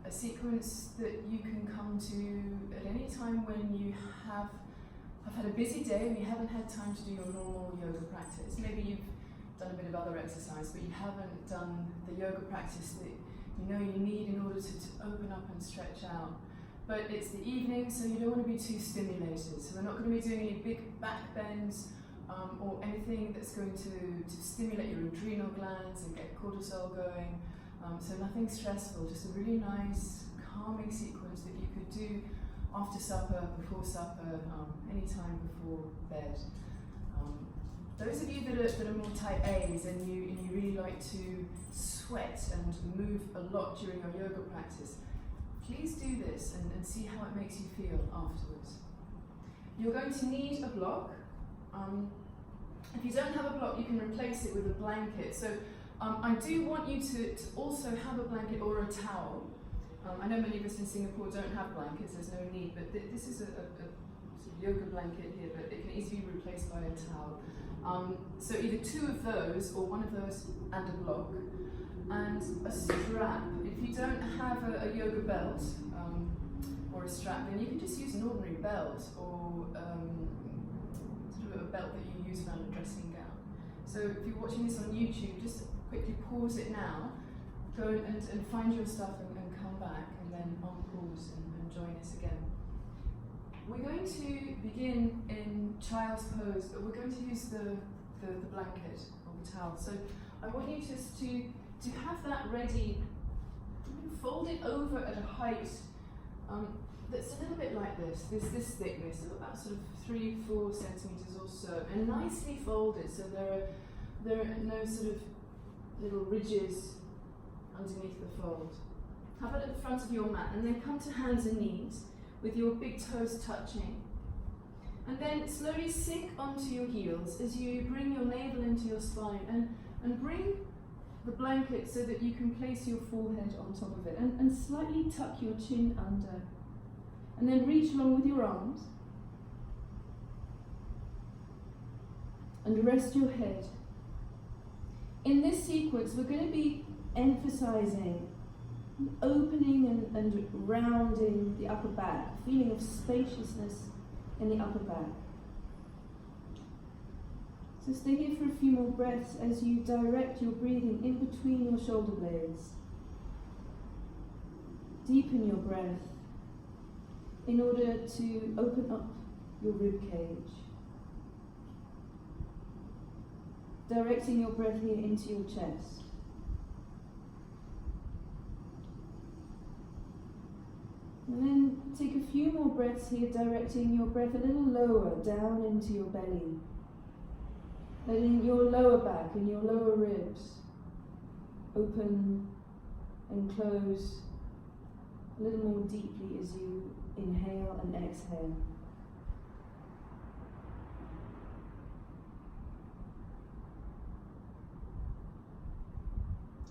a sequence that you can come to at any time when you have had a busy day and you haven't had time to do your normal yoga practice. Maybe you've done a bit of other exercise, but you haven't done the yoga practice that you know you need in order to open up and stretch out. But it's the evening, so you don't want to be too stimulated. So we're not going to be doing any big back bends or anything that's going to stimulate your adrenal glands and get cortisol going. So nothing stressful, just a really nice calming sequence that you could do after supper, before supper, any time before bed. Those of you that are more type A's and you really like to sweat and move a lot during your yoga practice, please do this and see how it makes you feel afterwards. You're going to need a block. If you don't have a block, you can replace it with a blanket. So I do want you to also have a blanket or a towel. I know many of us in Singapore don't have blankets, there's no need, but this is a sort of yoga blanket here, but it can easily be replaced by a towel. So either two of those or one of those and a block. And a strap. If you don't have a yoga belt or a strap, then you can just use an ordinary belt or sort of a belt that you use around a dressing gown. So if you're watching this on YouTube, just quickly pause it now, go and find your stuff and come back, and then unpause and join us again. We're going to begin in child's pose, but we're going to use the blanket or the towel. So I want you just to have that ready, fold it over at a height that's a little bit like this. There's this thickness, about sort of 3-4 centimeters or so, and nicely folded so there are no sort of little ridges underneath the fold. Have it at the front of your mat, and then come to hands and knees with your big toes touching. And then slowly sink onto your heels as you bring your navel into your spine and bring the blanket so that you can place your forehead on top of it, and slightly tuck your chin under, and then reach along with your arms and rest your head. In this sequence we're going to be emphasizing opening and rounding the upper back, feeling of spaciousness in the upper back. So stay here for a few more breaths as you direct your breathing in between your shoulder blades. Deepen your breath in order to open up your rib cage. Directing your breath here into your chest. And then take a few more breaths here, directing your breath a little lower down into your belly. Letting your lower back and your lower ribs open and close a little more deeply as you inhale and exhale.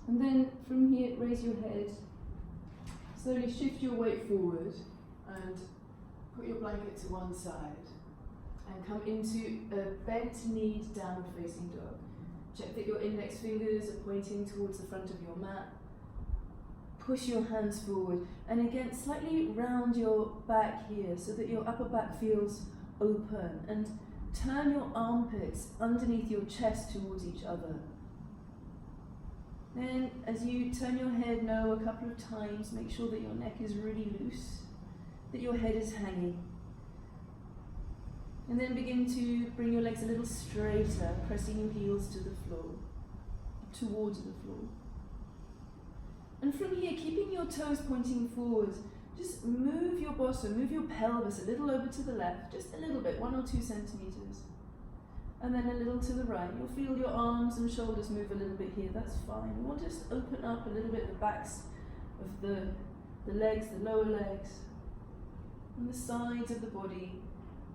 And then from here, raise your head. Slowly shift your weight forward and put your blanket to one side and come into a bent kneed downward facing dog. Check that your index fingers are pointing towards the front of your mat. Push your hands forward and again slightly round your back here so that your upper back feels open, and turn your armpits underneath your chest towards each other. Then as you turn your head now a couple of times, make sure that your neck is really loose, that your head is hanging. And then begin to bring your legs a little straighter, pressing your heels to the floor, towards the floor. And from here, keeping your toes pointing forward, just move your bottom, move your pelvis a little over to the left, just a little bit, 1 or 2 centimeters. And then a little to the right. You'll feel your arms and shoulders move a little bit here, that's fine. We'll just open up a little bit the backs of the legs, the lower legs, and the sides of the body.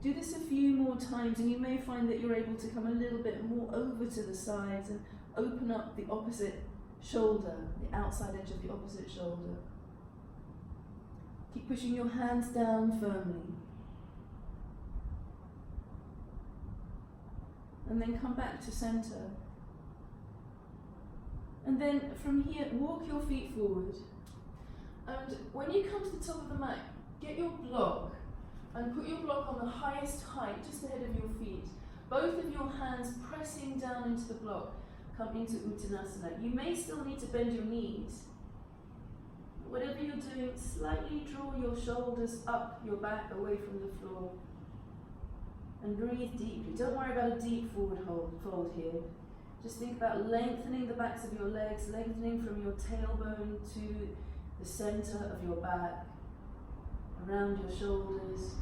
Do this a few more times and you may find that you're able to come a little bit more over to the sides and open up the opposite shoulder, the outside edge of the opposite shoulder. Keep pushing your hands down firmly. And then come back to center. And then from here, walk your feet forward. And when you come to the top of the mat, get your block and put your block on the highest height, just ahead of your feet. Both of your hands pressing down into the block. Come into Uttanasana. You may still need to bend your knees. Whatever you're doing, slightly draw your shoulders up, your back away from the floor. And breathe deeply. Don't worry about a deep forward fold here. Just think about lengthening the backs of your legs, lengthening from your tailbone to the center of your back, around your shoulders.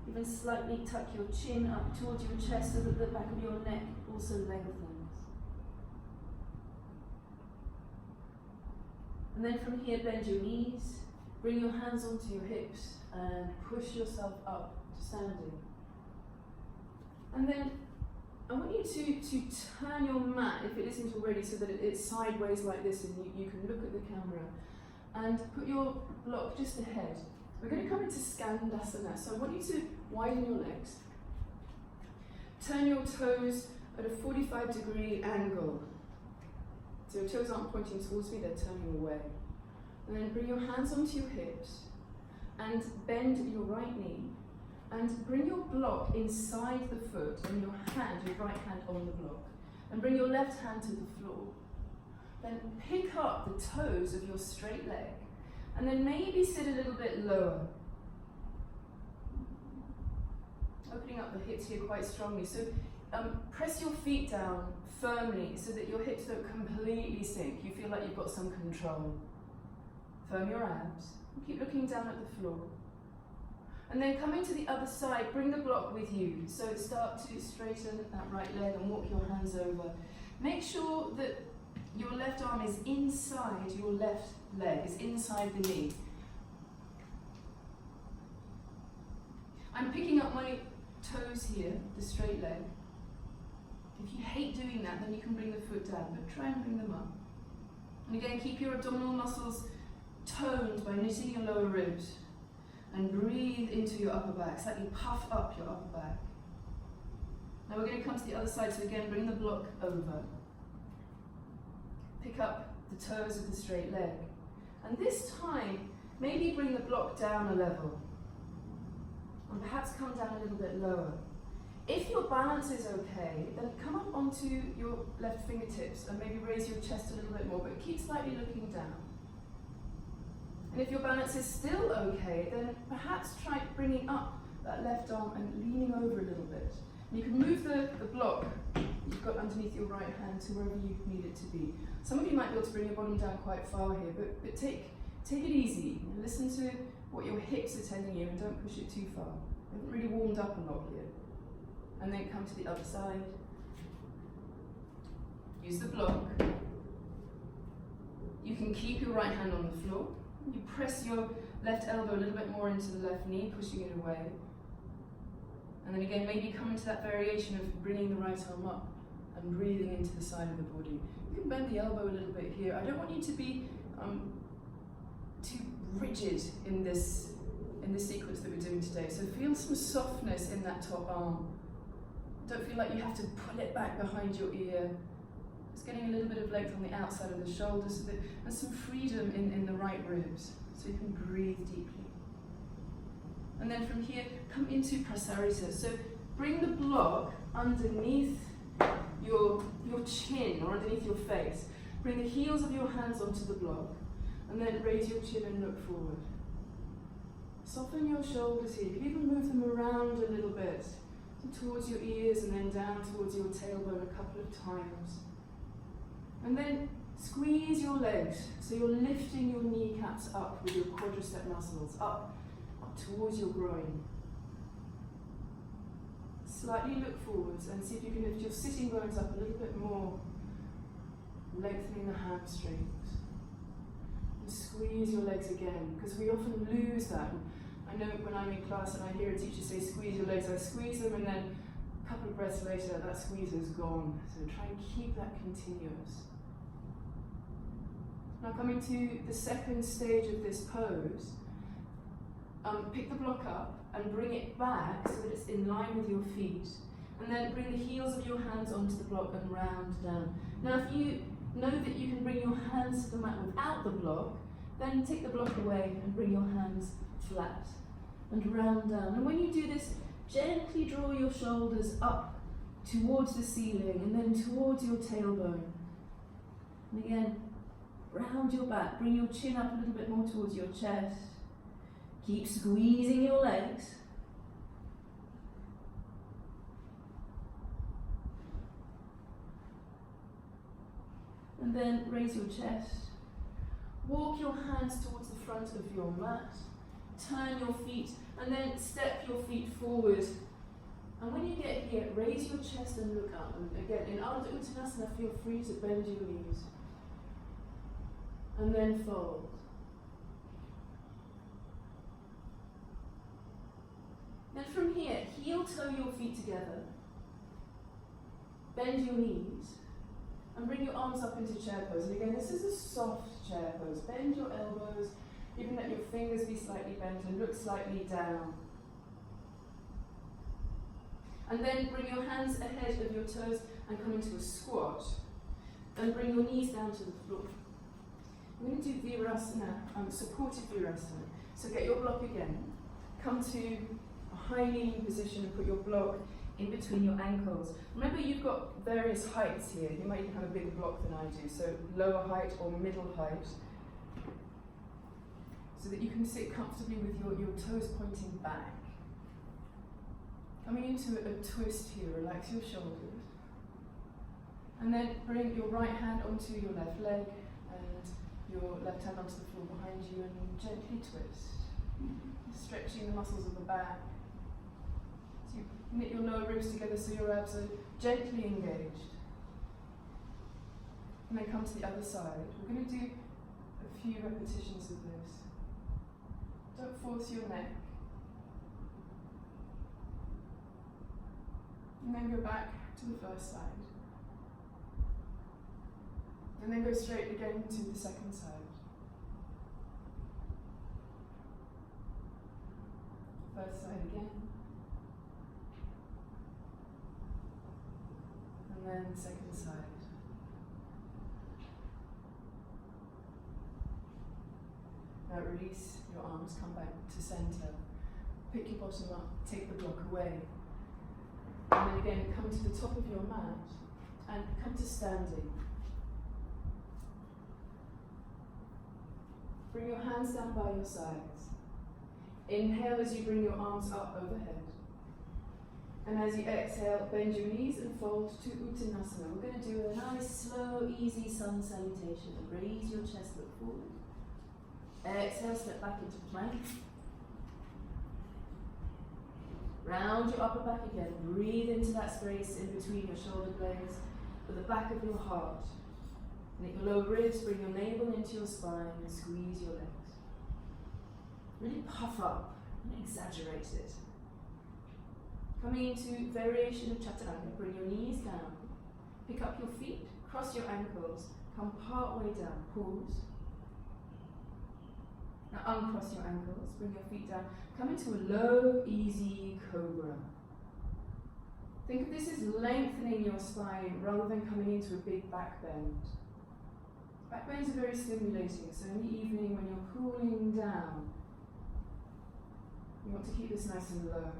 Even slightly tuck your chin up towards your chest so that the back of your neck also lengthens. And then from here, bend your knees, bring your hands onto your hips and push yourself up to standing. And then I want you to turn your mat, if it isn't already, so that it's sideways like this and you can look at the camera. And put your block just ahead. We're going to come into Skandasana. So I want you to widen your legs. Turn your toes at a 45-degree angle. So your toes aren't pointing towards me, they're turning away. And then bring your hands onto your hips and bend your right knee. And bring your block inside the foot and your right hand on the block. And bring your left hand to the floor. Then pick up the toes of your straight leg. And then maybe sit a little bit lower. Opening up the hips here quite strongly. So press your feet down firmly so that your hips don't completely sink. You feel like you've got some control. Firm your abs. Keep looking down at the floor. And then coming to the other side, bring the block with you. So start to straighten that right leg and walk your hands over. Make sure that your left arm is inside your left leg, is inside the knee. I'm picking up my toes here, the straight leg. If you hate doing that, then you can bring the foot down, but try and bring them up. And again, keep your abdominal muscles toned by knitting your lower ribs. And breathe into your upper back, slightly puff up your upper back. Now we're going to come to the other side, so again, bring the block over. Pick up the toes of the straight leg. And this time, maybe bring the block down a level. And perhaps come down a little bit lower. If your balance is okay, then come up onto your left fingertips and maybe raise your chest a little bit more, but keep slightly looking down. And if your balance is still okay, then perhaps try bringing up that left arm and leaning over a little bit. And you can move the block you've got underneath your right hand to wherever you need it to be. Some of you might be able to bring your body down quite far here, but take it easy. Listen to what your hips are telling you and don't push it too far. I haven't really warmed up a lot here. And then come to the other side. Use the block. You can keep your right hand on the floor. You press your left elbow a little bit more into the left knee, pushing it away. And then again, maybe come into that variation of bringing the right arm up and breathing into the side of the body. You can bend the elbow a little bit here. I don't want you to be too rigid in this sequence that we're doing today. So feel some softness in that top arm. Don't feel like you have to pull it back behind your ear. Just getting a little bit of length on the outside of the shoulders so that there's some freedom in the right ribs, so you can breathe deeply. And then from here, come into Prasarita. So bring the block underneath your chin or underneath your face. Bring the heels of your hands onto the block and then raise your chin and look forward. Soften your shoulders here. You can even move them around a little bit, towards your ears and then down towards your tailbone a couple of times. And then squeeze your legs, so you're lifting your kneecaps up with your quadricep muscles, up towards your groin. Slightly look forwards and see if you can lift your sitting bones up a little bit more, lengthening the hamstrings. And squeeze your legs again, because we often lose that. I know when I'm in class and I hear a teacher say squeeze your legs, I squeeze them and then a couple of breaths later that squeeze is gone. So try and keep that continuous. Now coming to the second stage of this pose, pick the block up and bring it back so that it's in line with your feet. And then bring the heels of your hands onto the block and round down. Now if you know that you can bring your hands to the mat without the block, Then take the block away and bring your hands flat and round down. And when you do this, gently draw your shoulders up towards the ceiling and then towards your tailbone. And again, round your back, bring your chin up a little bit more towards your chest. Keep squeezing your legs. And then raise your chest. Walk your hands towards the front of your mat. Turn your feet and then step your feet forward. And when you get here, raise your chest and look up. And again, in Ardha Uttanasana, feel free to bend your knees. And then fold. Then from here, heel-toe your feet together. Bend your knees. And bring your arms up into chair pose. And again, this is a soft chair pose. Bend your elbows, even let your fingers be slightly bent and look slightly down. And then bring your hands ahead of your toes and come into a squat. And bring your knees down to the floor. I'm going to do Virasana, supported Virasana. So get your block again. Come to a high kneeling position and put your block in between your ankles. Remember, you've got various heights here. You might even have a bigger block than I do, so lower height or middle height, so that you can sit comfortably with your toes pointing back. Coming into a twist here, relax your shoulders. And then bring your right hand onto your left leg and your left hand onto the floor behind you and gently twist. Stretching the muscles of the back. So you knit your lower ribs together so your abs are gently engaged. And then come to the other side. We're going to do a few repetitions of this. Don't force your neck. And then go back to the first side. And then go straight again to the second side. First side again. And then the second side. Now release your arms, come back to center. Pick your bottom up, take the block away. And then again, come to the top of your mat and come to standing. Bring your hands down by your sides. Inhale as you bring your arms up overhead. And as you exhale, bend your knees and fold to Uttanasana. We're going to do a nice, slow, easy sun salutation. Raise your chest, look forward. Exhale, step back into plank. Round your upper back again. Breathe into that space in between your shoulder blades with the back of your heart. Knit your lower ribs, bring your navel into your spine and squeeze your legs. Really puff up and exaggerate it. Coming into variation of Chaturanga, bring your knees down. Pick up your feet, cross your ankles, come part way down, pause. Now uncross your ankles, bring your feet down. Come into a low, easy cobra. Think of this as lengthening your spine rather than coming into a big back bend. Back bends are very stimulating, so in the evening when you're cooling down, you want to keep this nice and low.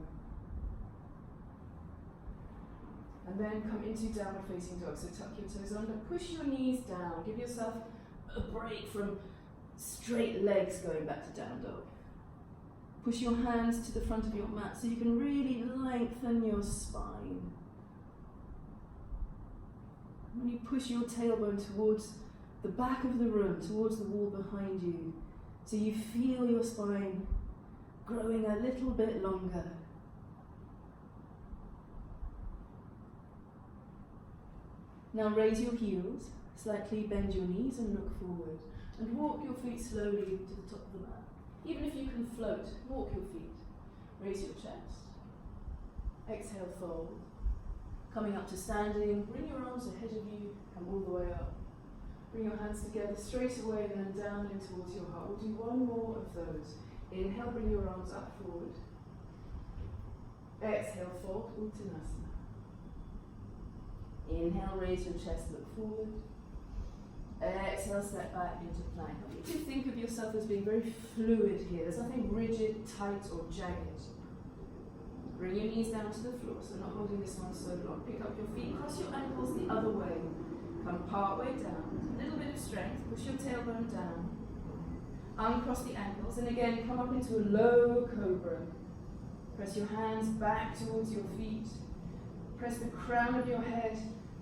And then come into downward facing dog, so tuck your toes under, push your knees down, give yourself a break from straight legs going back to down dog. Push your hands to the front of your mat so you can really lengthen your spine. When you push your tailbone towards the back of the room, towards the wall behind you, so you feel your spine growing a little bit longer. Now raise your heels, slightly bend your knees and look forward. And walk your feet slowly to the top of the mat. Even if you can float, walk your feet. Raise your chest. Exhale, fold. Coming up to standing, bring your arms ahead of you, come all the way up. Bring your hands together straight away and then down in towards your heart. We'll do one more of those. Inhale, bring your arms up forward. Exhale, fold, Uttanasana. Inhale, raise your chest, look forward. Exhale, step back into plank. I want you to think of yourself as being very fluid here. There's nothing rigid, tight or jagged. Bring your knees down to the floor, so not holding this one so long. Pick up your feet, cross your ankles the other way. Come part way down. A little bit of strength. Push your tailbone down. Uncross the ankles, and again come up into a low cobra. Press your hands back towards your feet. Press the crown of your head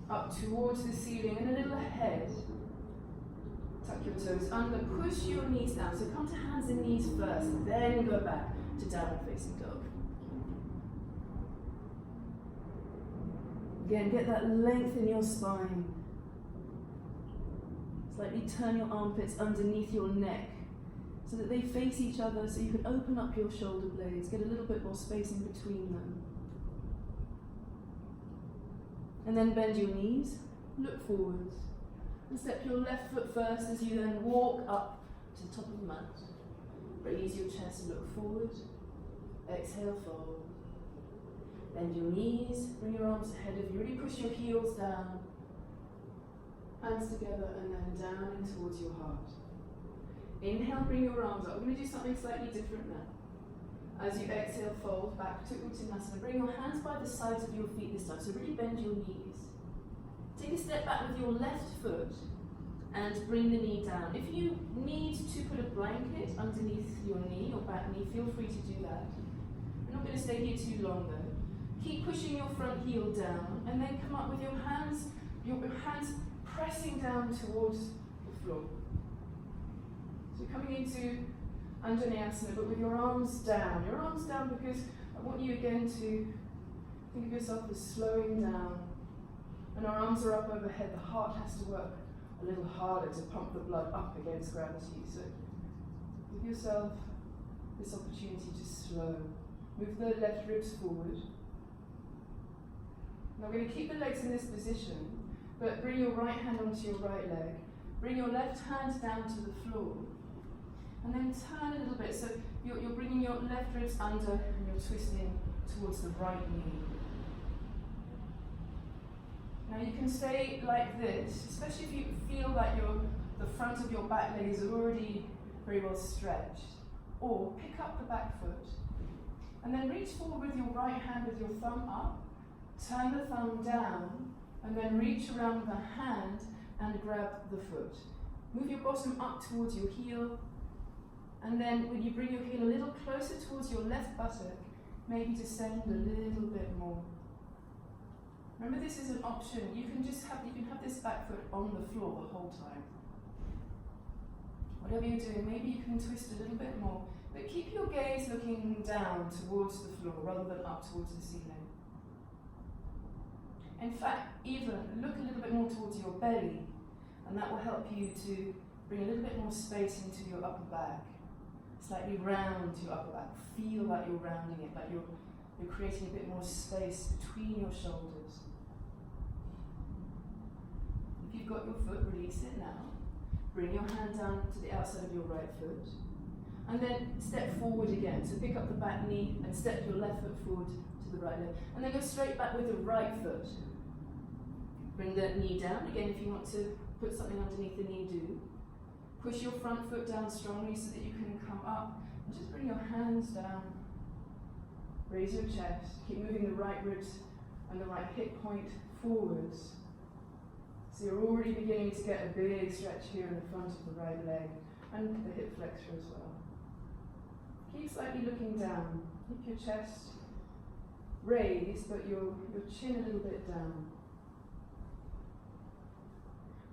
up towards the ceiling and a little ahead. Tuck your toes under, push your knees down. So come to hands and knees first, then go back to downward facing dog. Again, get that length in your spine. Slightly turn your armpits underneath your neck so that they face each other, so you can open up your shoulder blades, get a little bit more space in between them. And then bend your knees, look forwards, and step your left foot first as you then walk up to the top of the mat. Raise your chest, look forward, exhale, fold. Bend your knees, bring your arms ahead of you, really push your heels down, hands together and then down and towards your heart. Inhale, bring your arms up. We're going to do something slightly different now. As you exhale, fold back to Uttanasana. Bring your hands by the sides of your feet this time, so really bend your knees. Take a step back with your left foot and bring the knee down. If you need to put a blanket underneath your knee or back knee, feel free to do that. We're not going to stay here too long though. Keep pushing your front heel down and then come up with your hands pressing down towards the floor. So you're coming into Anjaneyasana, but with your arms down. Your arms down because I want you again to think of yourself as slowing down. When our arms are up overhead, the heart has to work a little harder to pump the blood up against gravity. So give yourself this opportunity to slow. Move the left ribs forward. Now we're going to keep the legs in this position, but bring your right hand onto your right leg. Bring your left hand down to the floor. And then turn a little bit, so you're bringing your left ribs under and you're twisting towards the right knee. Now you can stay like this, especially if you feel like the front of your back leg is already very well stretched. Or pick up the back foot and then reach forward with your right hand with your thumb up, turn the thumb down, and then reach around with the hand and grab the foot. Move your bottom up towards your heel. And then when you bring your heel a little closer towards your left buttock, maybe descend a little bit more. Remember, this is an option. You can have this back foot on the floor the whole time. Whatever you're doing, maybe you can twist a little bit more, but keep your gaze looking down towards the floor rather than up towards the ceiling. In fact, even look a little bit more towards your belly, and that will help you to bring a little bit more space into your upper back. Slightly round your upper back. Feel like you're rounding it, like you're creating a bit more space between your shoulders. If you've got your foot, release it now. Bring your hand down to the outside of your right foot. And then step forward again. So pick up the back knee and step your left foot forward to the right leg. And then go straight back with the right foot. Bring the knee down. Again, if you want to put something underneath the knee, do. Push your front foot down strongly so that you can come up. And just bring your hands down. Raise your chest. Keep moving the right ribs and the right hip point forwards. So you're already beginning to get a big stretch here in the front of the right leg and the hip flexor as well. Keep slightly looking down. Keep your chest raised, but your chin a little bit down.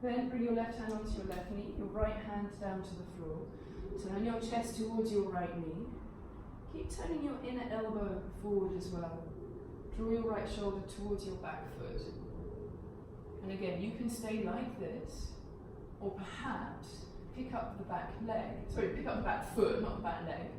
Then bring your left hand onto your left knee, your right hand down to the floor. Turn your chest towards your right knee. Keep turning your inner elbow forward as well. Draw your right shoulder towards your back foot. And again, you can stay like this, or perhaps pick up the back foot, not the back leg.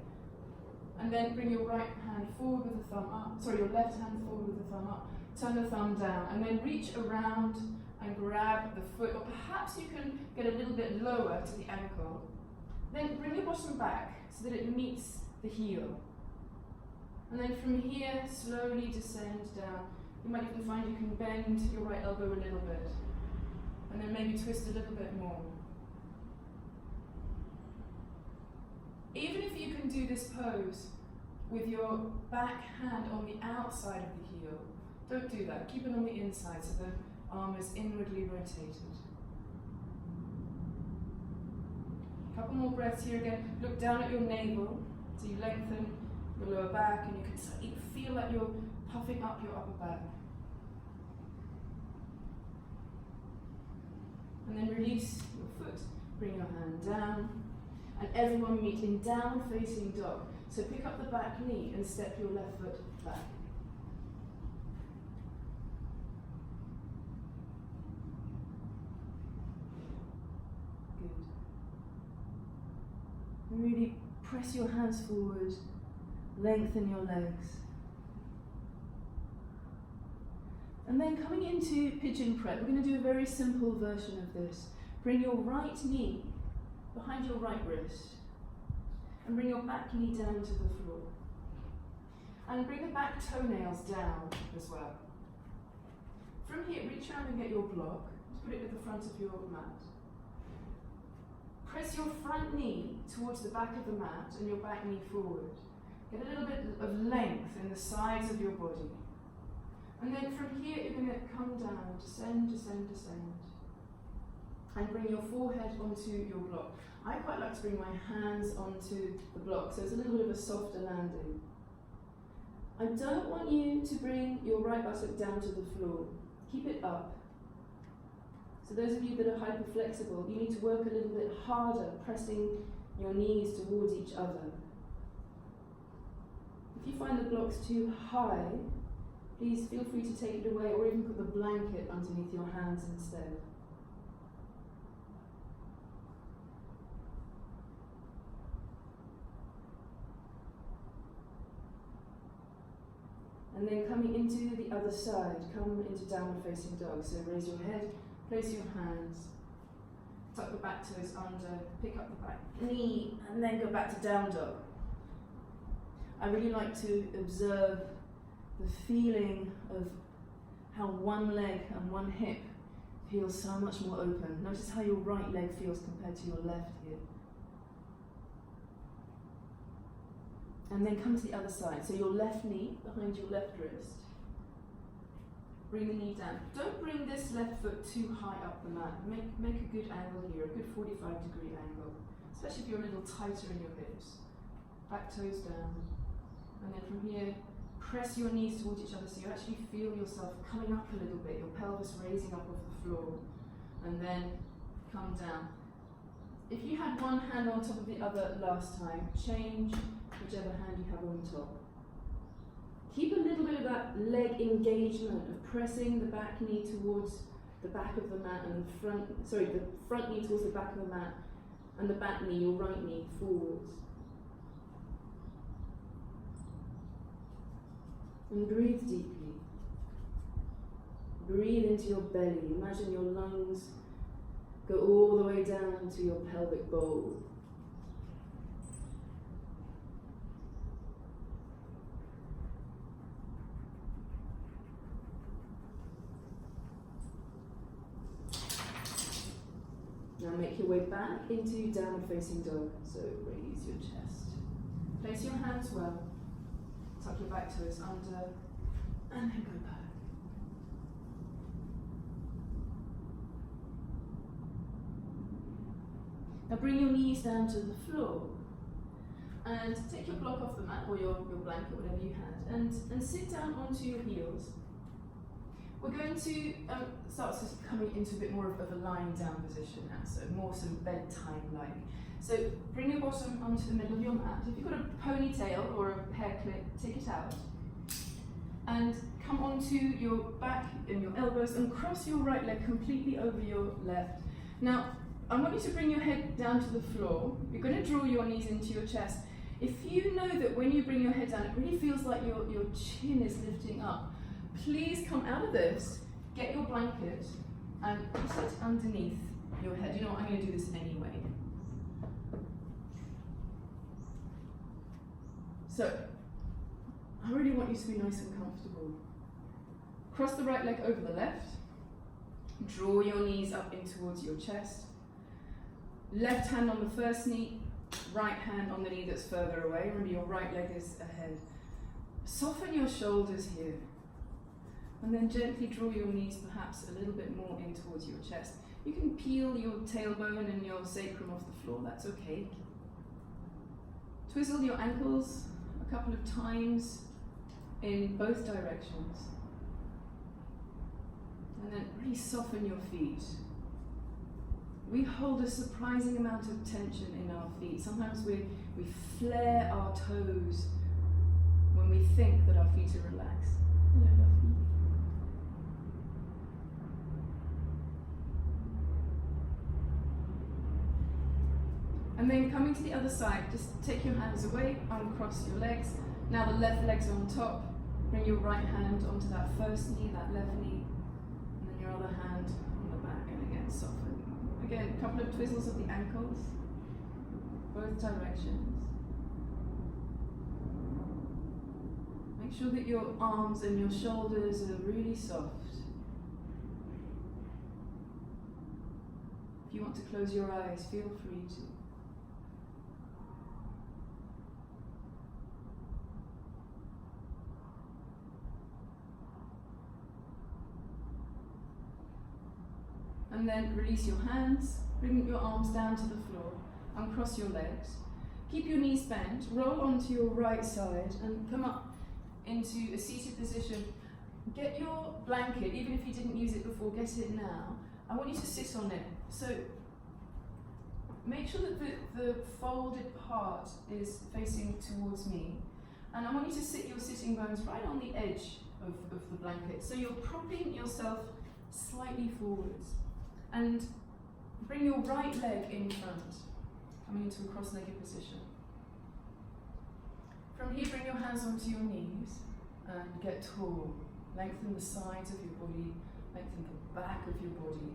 And then bring your right hand forward with the thumb up, your left hand forward with the thumb up. Turn the thumb down, and then reach around and grab the foot, or perhaps you can get a little bit lower to the ankle. Then bring your bottom back so that it meets the heel. And then from here, slowly descend down. You might even find you can bend your right elbow a little bit. And then maybe twist a little bit more. Even if you can do this pose with your back hand on the outside of the heel, don't do that. Keep it on the inside so the arm is inwardly rotated. Couple more breaths here again. Look down at your navel, so you lengthen your lower back and you can feel that you're puffing up your upper back. And then release your foot, bring your hand down, and everyone meet in down facing dog. So pick up the back knee and step your left foot back. Good. And really press your hands forward, lengthen your legs. And then coming into pigeon prep, we're going to do a very simple version of this. Bring your right knee behind your right wrist. And bring your back knee down to the floor. And bring the back toenails down as well. From here, reach around and get your block. Just put it at the front of your mat. Press your front knee towards the back of the mat and your back knee forward. Get a little bit of length in the sides of your body. And then from here, you're going to come down, descend, descend, descend. And bring your forehead onto your block. I quite like to bring my hands onto the block, so it's a little bit of a softer landing. I don't want you to bring your right buttock down to the floor. Keep it up. So those of you that are hyper-flexible, you need to work a little bit harder, pressing your knees towards each other. If you find the blocks too high, please feel free to take it away or even put the blanket underneath your hands instead. And then coming into the other side, come into downward facing dog. So raise your head, place your hands, tuck the back toes under, pick up the back knee, and then go back to down dog. I really like to observe the feeling of how one leg and one hip feels so much more open. Notice how your right leg feels compared to your left here. And then come to the other side. So your left knee behind your left wrist. Bring the knee down. Don't bring this left foot too high up the mat. Make a good angle here, a good 45-degree angle. Especially if you're a little tighter in your hips. Back toes down. And then from here, press your knees towards each other so you actually feel yourself coming up a little bit, your pelvis raising up off the floor. And then come down. If you had one hand on top of the other last time, change whichever hand you have on top. Keep a little bit of that leg engagement of pressing the back knee towards the back of the mat and the front knee towards the back of the mat and the back knee, your right knee, forwards. And breathe deeply. Breathe into your belly. Imagine your lungs go all the way down to your pelvic bowl. Now make your way back into downward facing dog. So raise your chest. Place your hands well. Tuck your back toes under. And then go back. Now bring your knees down to the floor. And take your block off the mat or your blanket, whatever you had. And sit down onto your heels. We're going to start coming into a bit more of a lying down position now, so more sort of bedtime-like. So bring your bottom onto the middle of your mat. If you've got a ponytail or a hair clip, take it out. And come onto your back and your elbows and cross your right leg completely over your left. Now, I want you to bring your head down to the floor. You're going to draw your knees into your chest. If you know that when you bring your head down, it really feels like your chin is lifting up, please come out of this, get your blanket, and put it underneath your head. You know what, I'm going to do this anyway. So, I really want you to be nice and comfortable. Cross the right leg over the left. Draw your knees up in towards your chest. Left hand on the first knee, right hand on the knee that's further away. Remember, your right leg is ahead. Soften your shoulders here. And then gently draw your knees perhaps a little bit more in towards your chest. You can peel your tailbone and your sacrum off the floor, that's okay. Twizzle your ankles a couple of times in both directions. And then really soften your feet. We hold a surprising amount of tension in our feet. Sometimes we flare our toes when we think that our feet are relaxed. Hello, lovely. And then coming to the other side, just take your hands away, uncross your legs. Now the left leg's on top. Bring your right hand onto that first knee, that left knee. And then your other hand on the back, and again soften. Again, a couple of twizzles of the ankles, both directions. Make sure that your arms and your shoulders are really soft. If you want to close your eyes, feel free to. And then release your hands, bring your arms down to the floor, uncross your legs. Keep your knees bent, roll onto your right side and come up into a seated position. Get your blanket, even if you didn't use it before, get it now. I want you to sit on it. So make sure that the folded part is facing towards me. And I want you to sit your sitting bones right on the edge of the blanket. So you're propping yourself slightly forwards. And bring your right leg in front, coming into a cross-legged position. From here, bring your hands onto your knees and get tall. Lengthen the sides of your body, lengthen the back of your body.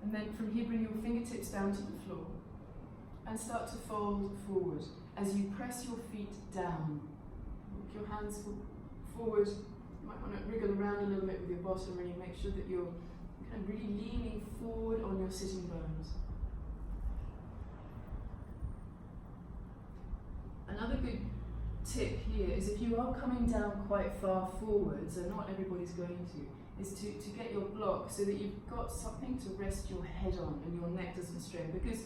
And then from here, bring your fingertips down to the floor and start to fold forward as you press your feet down. Walk your hands forward. You might want to wriggle around a little bit with your bottom, really make sure that you're and really leaning forward on your sitting bones. Another good tip here is if you are coming down quite far forward, so not everybody's going to, is to get your block so that you've got something to rest your head on and your neck doesn't strain. Because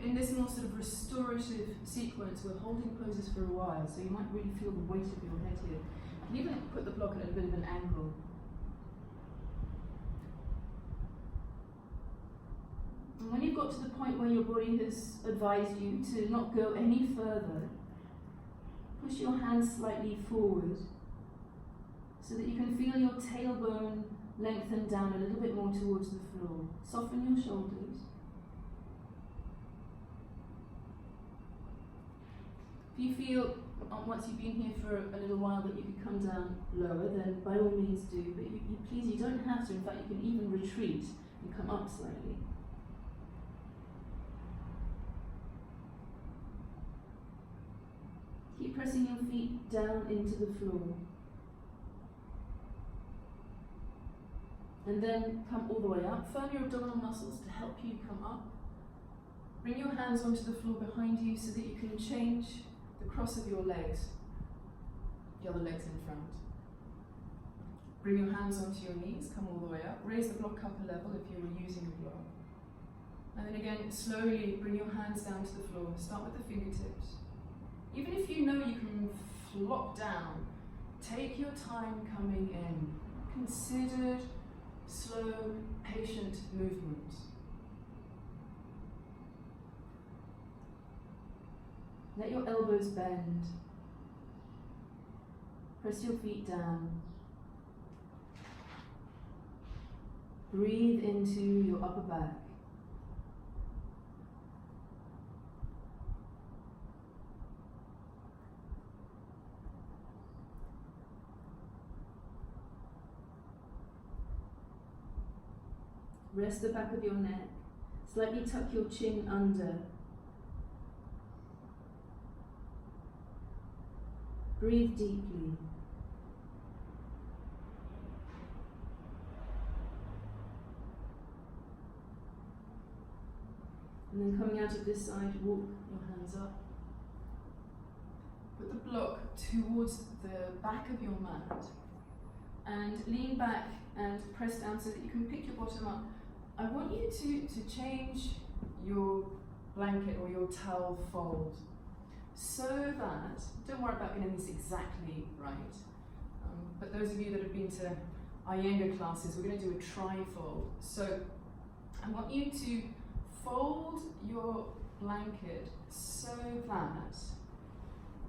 in this more sort of restorative sequence, we're holding poses for a while, so you might really feel the weight of your head here. You can even put the block at a bit of an angle. And when you've got to the point where your body has advised you to not go any further, push your hands slightly forward so that you can feel your tailbone lengthen down a little bit more towards the floor. Soften your shoulders. If you feel, once you've been here for a little while, that you could come down lower, then by all means do, but please, you don't have to. In fact, you can even retreat and come up slightly. Keep pressing your feet down into the floor. And then come all the way up. Firm your abdominal muscles to help you come up. Bring your hands onto the floor behind you so that you can change the cross of your legs. The other legs in front. Bring your hands onto your knees, come all the way up. Raise the block up a level if you were using a block. And then again, slowly bring your hands down to the floor. Start with the fingertips. Even if you know you can flop down, take your time coming in. Considered, slow, patient movement. Let your elbows bend. Press your feet down. Breathe into your upper back. Rest the back of your neck. Slightly tuck your chin under. Breathe deeply. And then coming out of this side, walk your hands up. Put the block towards the back of your mat and lean back and press down so that you can pick your bottom up. I want you to change your blanket or your towel fold so that, don't worry about getting this exactly right, but those of you that have been to Iyengar classes, we're going to do a trifold. So I want you to fold your blanket so that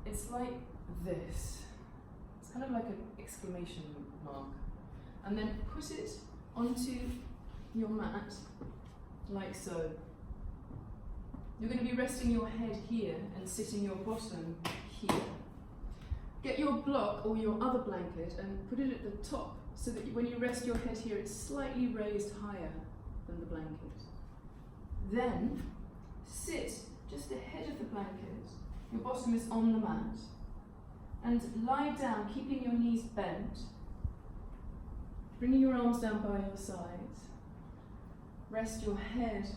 it's like this. It's kind of like an exclamation mark. And then put it onto your mat, like so. You're going to be resting your head here and sitting your bottom here. Get your block or your other blanket and put it at the top so that when you rest your head here, it's slightly raised higher than the blanket. Then sit just ahead of the blanket. Your bottom is on the mat. And lie down, keeping your knees bent. Bringing your arms down by your sides. Rest your head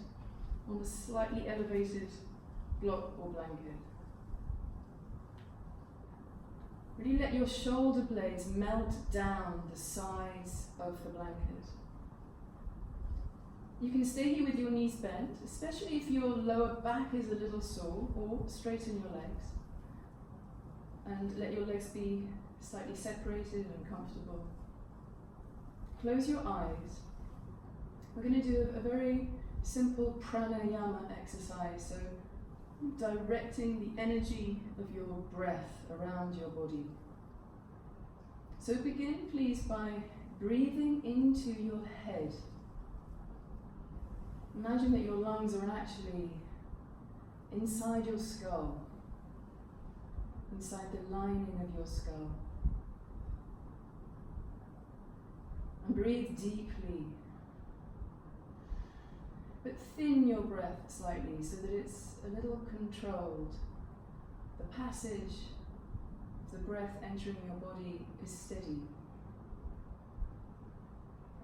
on the slightly elevated block or blanket. Really let your shoulder blades melt down the sides of the blanket. You can stay here with your knees bent, especially if your lower back is a little sore, or straighten your legs. And let your legs be slightly separated and comfortable. Close your eyes. We're going to do a very simple pranayama exercise, so directing the energy of your breath around your body. So begin, please, by breathing into your head. Imagine that your lungs are actually inside your skull, inside the lining of your skull. And breathe deeply, but thin your breath slightly so that it's a little controlled. The passage of the breath entering your body is steady.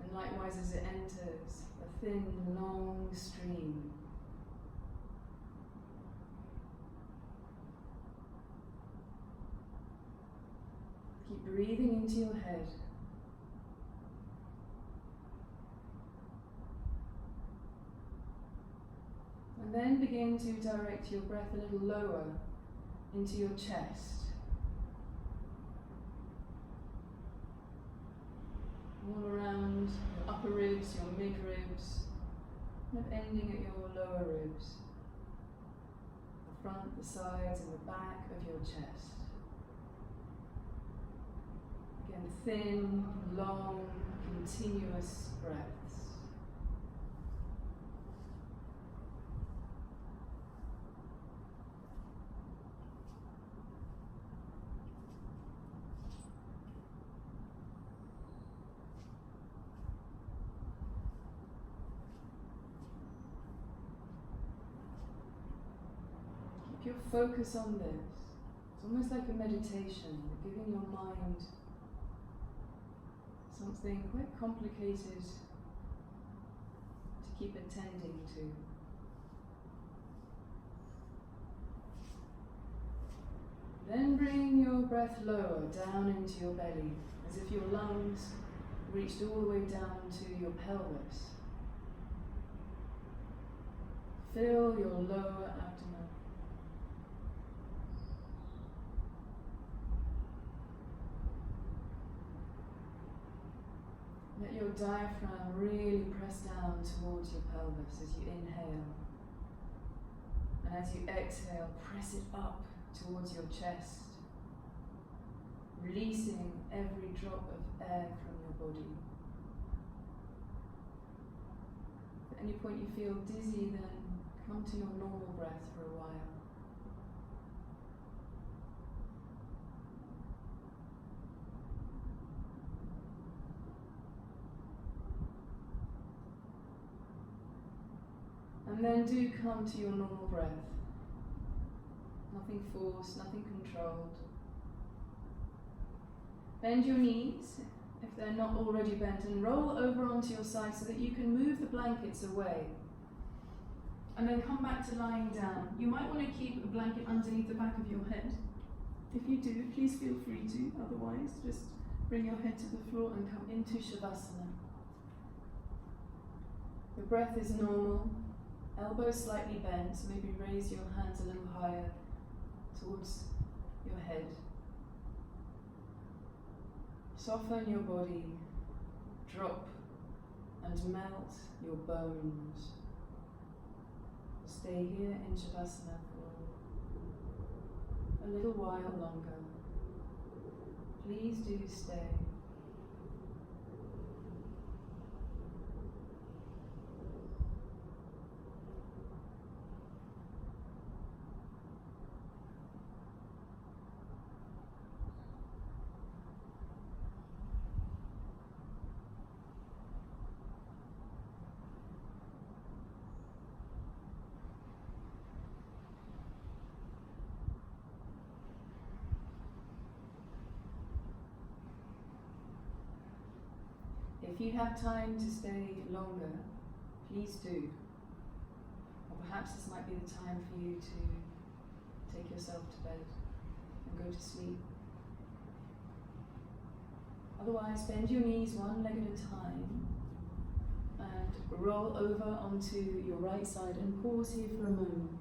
And likewise, as it enters, a thin, long stream. Keep breathing into your head. And then begin to direct your breath a little lower into your chest. All around your upper ribs, your mid-ribs, kind of ending at your lower ribs. The front, the sides and the back of your chest. Again, thin, long, continuous breaths. Keep your focus on this. It's almost like a meditation. You're giving your mind something quite complicated to keep attending to. Then bring your breath lower down into your belly, as if your lungs reached all the way down to your pelvis. Fill your lower abdomen. Let your diaphragm really press down towards your pelvis as you inhale. And as you exhale, press it up towards your chest, releasing every drop of air from your body. If at any point you feel dizzy, then come to your normal breath for a while. And then do come to your normal breath. Nothing forced, nothing controlled. Bend your knees, if they're not already bent, and roll over onto your side so that you can move the blankets away. And then come back to lying down. You might want to keep a blanket underneath the back of your head. If you do, please feel free to. Otherwise, just bring your head to the floor and come into Savasana. Your breath is normal. Elbows slightly bent, so maybe raise your hands a little higher towards your head. Soften your body. Drop and melt your bones. Stay here in Savasana for a little while longer. Please do stay. If you have time to stay longer, please do. Or perhaps this might be the time for you to take yourself to bed and go to sleep. Otherwise, bend your knees one leg at a time and roll over onto your right side and pause here for a moment.